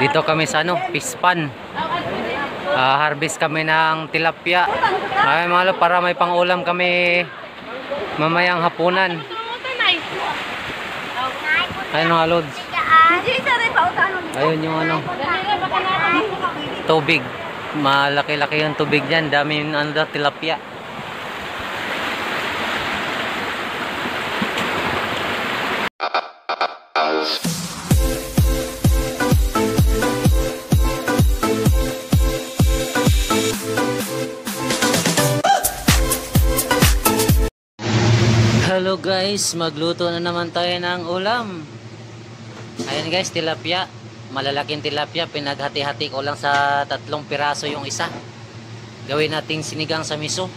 Dito kami sa ano, Pispan. Harvest kami ng tilapia. Ay mga para may pangulam kami mamayang hapunan. Ayun mga lods. Ayun yung ano, tubig. Malaki-laki yung tubig dyan. Dami yung ano daw, tilapia. Hello guys, magluto na naman tayo ng ulam. Ayan guys, tilapia. Malalaking tilapia, pinaghati-hati ko lang sa 3 piraso yung isa. Gawin nating sinigang sa miso.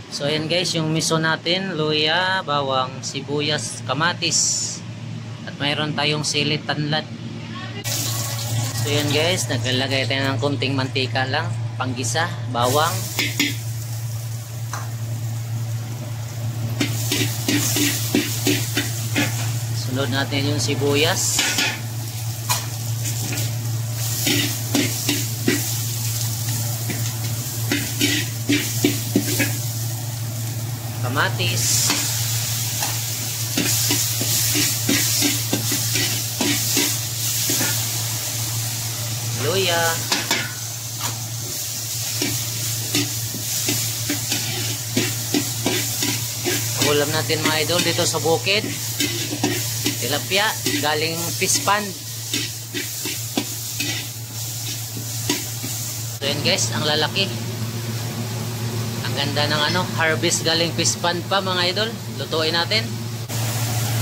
So ayan guys, yung miso natin, luya, bawang, sibuyas, kamatis. At mayroon tayong sili tanlad. So ayan guys, naglalagay tayo ng konting mantika lang, panggisa, bawang. Sunod natin yung sibuyas. Kamatis. Luya. Ulam natin mga idol dito sa bukid. Tilapia galing Pispan. So yun guys, ang lalaki. Ang ganda ng ano, harvest galing Pispan pa mga idol. Lutuin natin.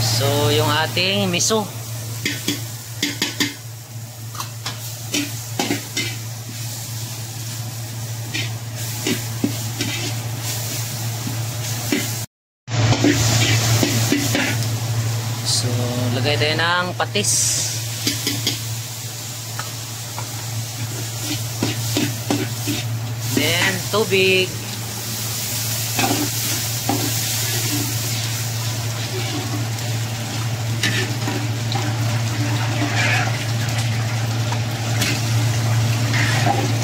So yung ating miso. So, lagay tayo ng patis. Then, tubig.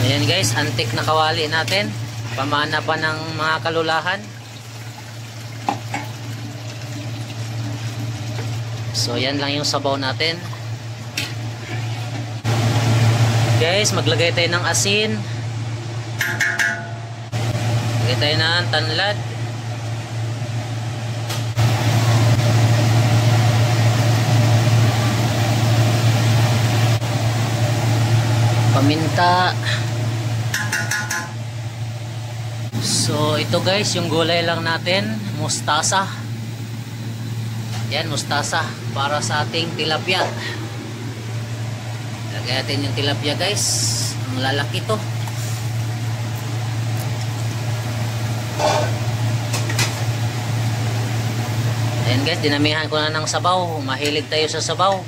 Ayan guys, antik na kawali natin. Pamana pa ng mga kalulahan. So yan lang yung sabaw natin. Guys, maglagay tayo ng asin. Maglagay tayo ng tanlad. Paminta. So ito guys, yung gulay lang natin, mustasa. Yan, mustasa para sa ating tilapia. Lagyan natin yung tilapia guys. Ang lalaki to. Ayan guys, dinamihan ko na ng sabaw. Mahilig tayo sa sabaw.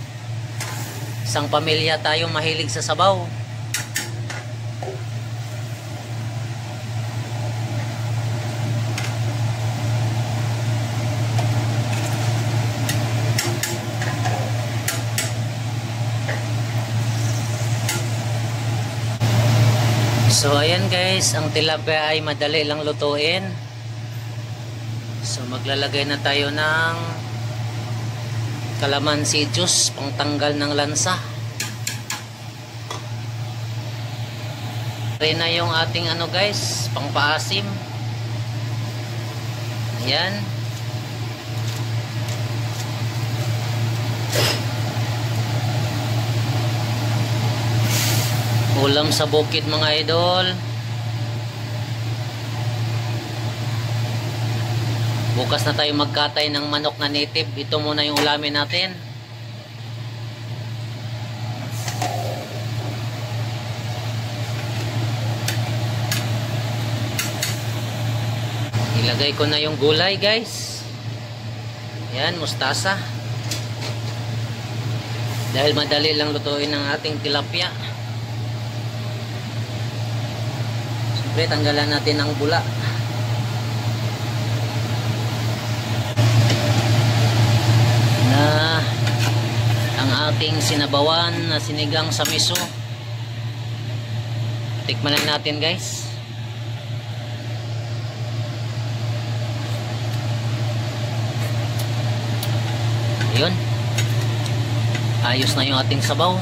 Isang pamilya tayo mahilig sa sabaw. So ayan guys, ang tilapia ay madali lang lutuin. So maglalagay na tayo ng calamansi juice pangtanggal ng lansa. Ito na yung ating ano guys, pangpaasim. Ayan. Ulam sa bukid mga idol. Bukas na tayo magkatay ng manok na native. Ito muna yung ulamin natin. Ilagay ko na yung gulay guys. Yan, mustasa. Dahil madali lang lutuin ang ating tilapia. Siyempre, tanggalan natin ang bula. Na ang ating sinabawan na sinigang sa miso. Tikman na natin guys. Ayun, ayos na yung ating sabaw.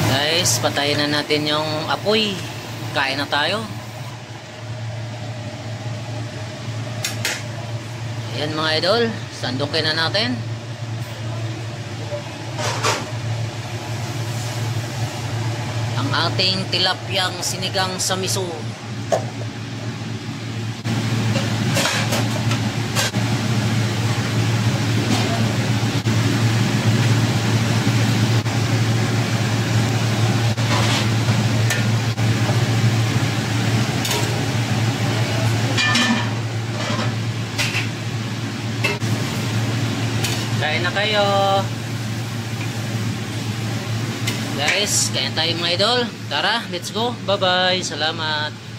Guys, patayin na natin yung apoy. Kain na tayo. Ayan mga idol, sandukin na natin. Ang ating tilapyang sinigang sa miso. Kain na kayo. Guys, kain tayo mga idol. Tara, let's go. Bye bye. Salamat.